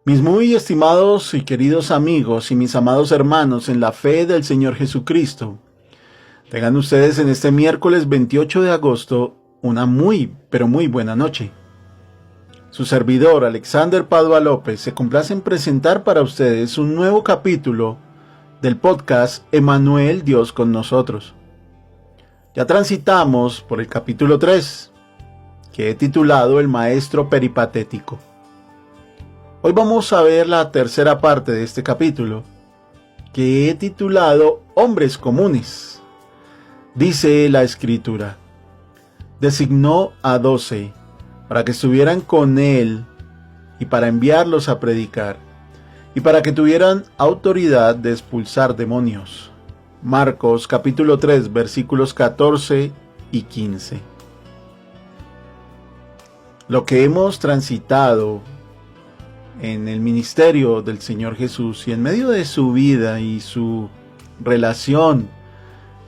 Mis muy estimados y queridos amigos y mis amados hermanos en la fe del Señor Jesucristo, tengan ustedes en este miércoles 28 de agosto una pero muy buena noche. Su servidor, Alexander Padua López, se complace en presentar para ustedes un nuevo capítulo del podcast Emmanuel, Dios con nosotros. Ya transitamos por el capítulo 3, que he titulado El Maestro Peripatético. Hoy vamos a ver la tercera parte de este capítulo, que he titulado Hombres Comunes. Dice la Escritura: designó a 12 para que estuvieran con él y para enviarlos a predicar y para que tuvieran autoridad de expulsar demonios. Marcos capítulo 3 versículos 14 y 15. Lo que hemos transitado en el ministerio del Señor Jesús y en medio de su vida y su relación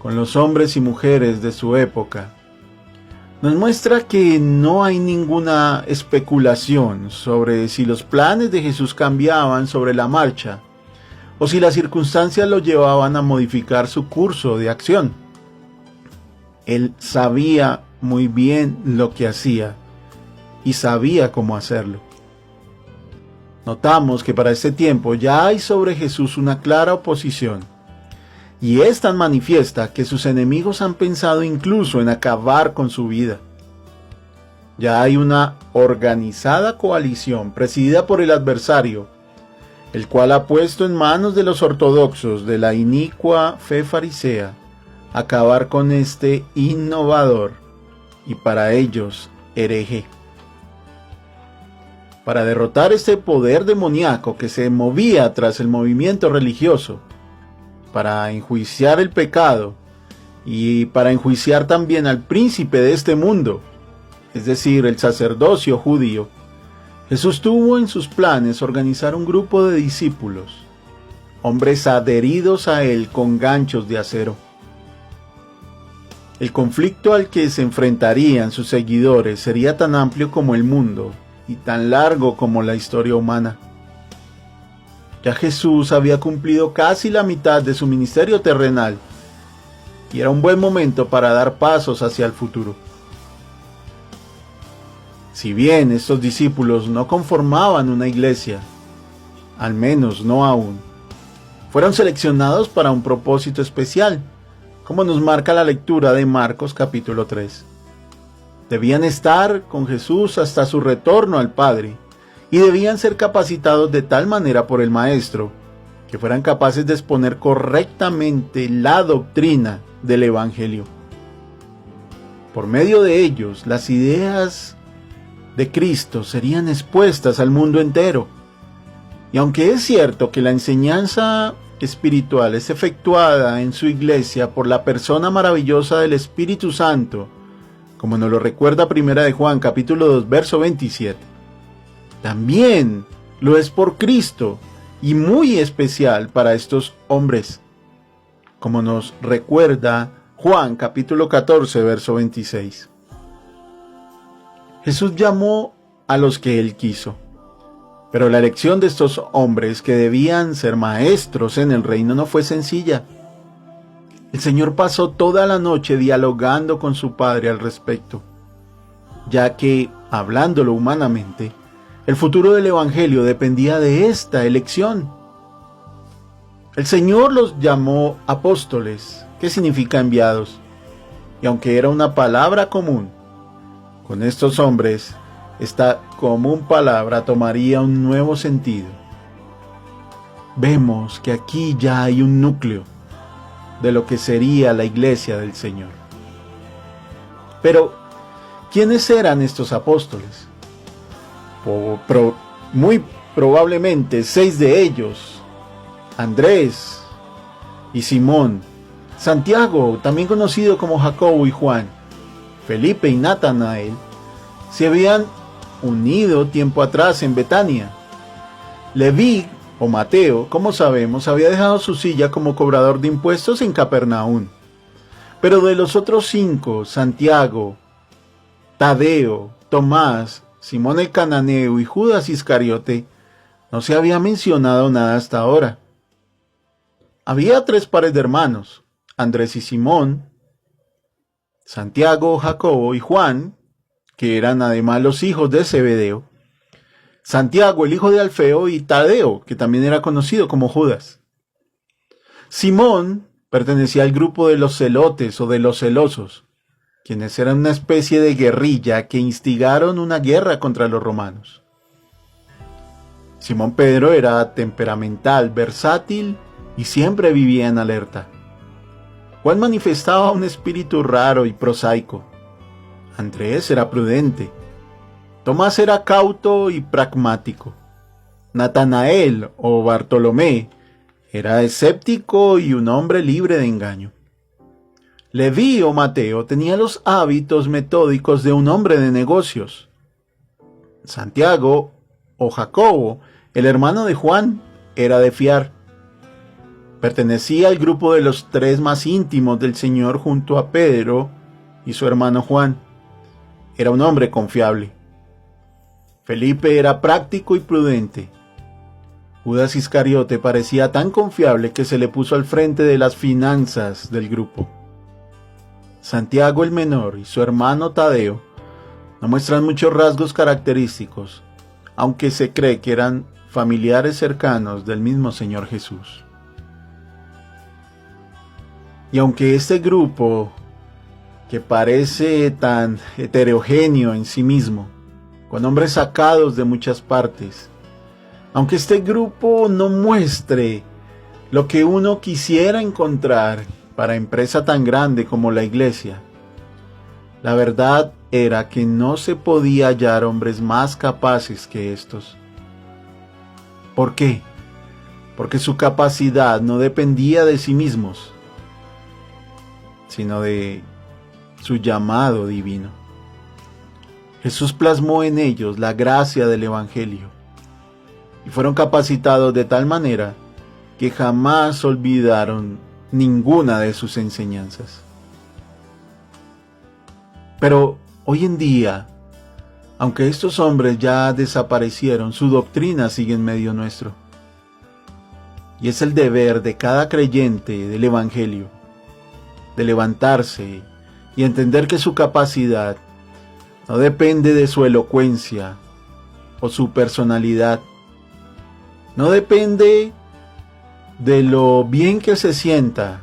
con los hombres y mujeres de su época, nos muestra que no hay ninguna especulación sobre si los planes de Jesús cambiaban sobre la marcha o si las circunstancias lo llevaban a modificar su curso de acción. Él sabía muy bien lo que hacía y sabía cómo hacerlo. Notamos que para este tiempo ya hay sobre Jesús una clara oposición, y es tan manifiesta que sus enemigos han pensado incluso en acabar con su vida. Ya hay una organizada coalición presidida por el adversario, el cual ha puesto en manos de los ortodoxos de la inicua fe farisea acabar con este innovador y para ellos hereje. Para derrotar este poder demoníaco que se movía tras el movimiento religioso, para enjuiciar el pecado y para enjuiciar también al príncipe de este mundo, es decir, el sacerdocio judío, Jesús tuvo en sus planes organizar un grupo de discípulos, hombres adheridos a él con ganchos de acero. El conflicto al que se enfrentarían sus seguidores sería tan amplio como el mundo y tan largo como la historia humana. Ya Jesús había cumplido casi la mitad de su ministerio terrenal y era un buen momento para dar pasos hacia el futuro. Si bien estos discípulos no conformaban una iglesia, al menos no aún, fueron seleccionados para un propósito especial, como nos marca la lectura de Marcos capítulo 3. Debían estar con Jesús hasta su retorno al Padre, y debían ser capacitados de tal manera por el Maestro, que fueran capaces de exponer correctamente la doctrina del Evangelio. Por medio de ellos, las ideas de Cristo serían expuestas al mundo entero. Y aunque es cierto que la enseñanza espiritual es efectuada en su iglesia por la persona maravillosa del Espíritu Santo, como nos lo recuerda 1 de Juan capítulo 2 verso 27, también lo es por Cristo y muy especial para estos hombres, como nos recuerda Juan capítulo 14 verso 26. Jesús llamó a los que él quiso, pero la elección de estos hombres que debían ser maestros en el reino no fue sencilla. El Señor pasó toda la noche dialogando con su Padre al respecto, ya que, hablándolo humanamente, el futuro del Evangelio dependía de esta elección. El Señor los llamó apóstoles, que significa enviados, y aunque era una palabra común, con estos hombres, esta común palabra tomaría un nuevo sentido. Vemos que aquí ya hay un núcleo de lo que sería la iglesia del Señor. Pero, ¿quiénes eran estos apóstoles? Muy probablemente 6 de ellos, Andrés y Simón, Santiago, también conocido como Jacobo y Juan, Felipe y Natanael, se habían unido tiempo atrás en Betania. Leví, o Mateo, como sabemos, había dejado su silla como cobrador de impuestos en Capernaum. Pero de los otros 5, Santiago, Tadeo, Tomás, Simón el Cananeo y Judas Iscariote, No se había mencionado nada hasta ahora. Había 3 pares de hermanos, Andrés y Simón, Santiago, Jacobo y Juan, que eran además los hijos de Zebedeo, Santiago, el hijo de Alfeo, y Tadeo, que también era conocido como Judas. Simón pertenecía al grupo de los celotes o de los celosos, quienes eran una especie de guerrilla que instigaron una guerra contra los romanos. Simón Pedro era temperamental, versátil y siempre vivía en alerta. Juan manifestaba un espíritu raro y prosaico. Andrés era prudente. Tomás era cauto y pragmático. Natanael o Bartolomé era escéptico y un hombre libre de engaño. Leví o Mateo tenía los hábitos metódicos de un hombre de negocios. Santiago o Jacobo, el hermano de Juan, era de fiar. Pertenecía al grupo de los 3 más íntimos del Señor junto a Pedro y su hermano Juan. Era un hombre confiable. Felipe era práctico y prudente. Judas Iscariote parecía tan confiable que se le puso al frente de las finanzas del grupo. Santiago el menor y su hermano Tadeo no muestran muchos rasgos característicos, aunque se cree que eran familiares cercanos del mismo Señor Jesús. Y aunque este grupo, que parece tan heterogéneo en sí mismo, con hombres sacados de muchas partes, aunque este grupo no muestre lo que uno quisiera encontrar para empresa tan grande como la iglesia, la verdad era que no se podía hallar hombres más capaces que estos. ¿Por qué? Porque su capacidad no dependía de sí mismos, sino de su llamado divino. Jesús plasmó en ellos la gracia del Evangelio y fueron capacitados de tal manera que jamás olvidaron ninguna de sus enseñanzas. Pero hoy en día, aunque estos hombres ya desaparecieron, su doctrina sigue en medio nuestro. Y es el deber de cada creyente del Evangelio de levantarse y entender que su capacidad no depende de su elocuencia o su personalidad, no depende de lo bien que se sienta,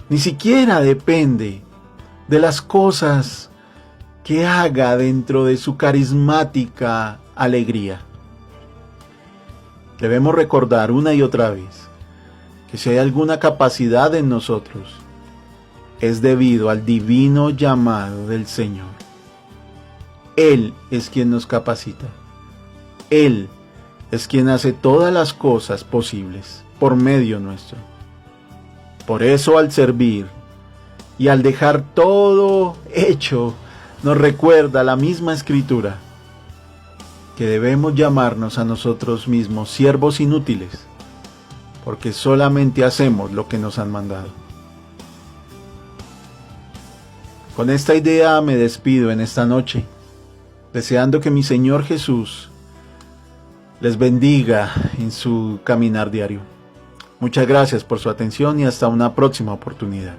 ni siquiera depende de las cosas que haga dentro de su carismática alegría. Debemos recordar una y otra vez que si hay alguna capacidad en nosotros, es debido al divino llamado del Señor. Él es quien nos capacita. Él es quien hace todas las cosas posibles por medio nuestro. Por eso al servir y al dejar todo hecho, nos recuerda la misma Escritura, que debemos llamarnos a nosotros mismos siervos inútiles, porque solamente hacemos lo que nos han mandado. Con esta idea me despido en esta noche, deseando que mi Señor Jesús les bendiga en su caminar diario. Muchas gracias por su atención y hasta una próxima oportunidad.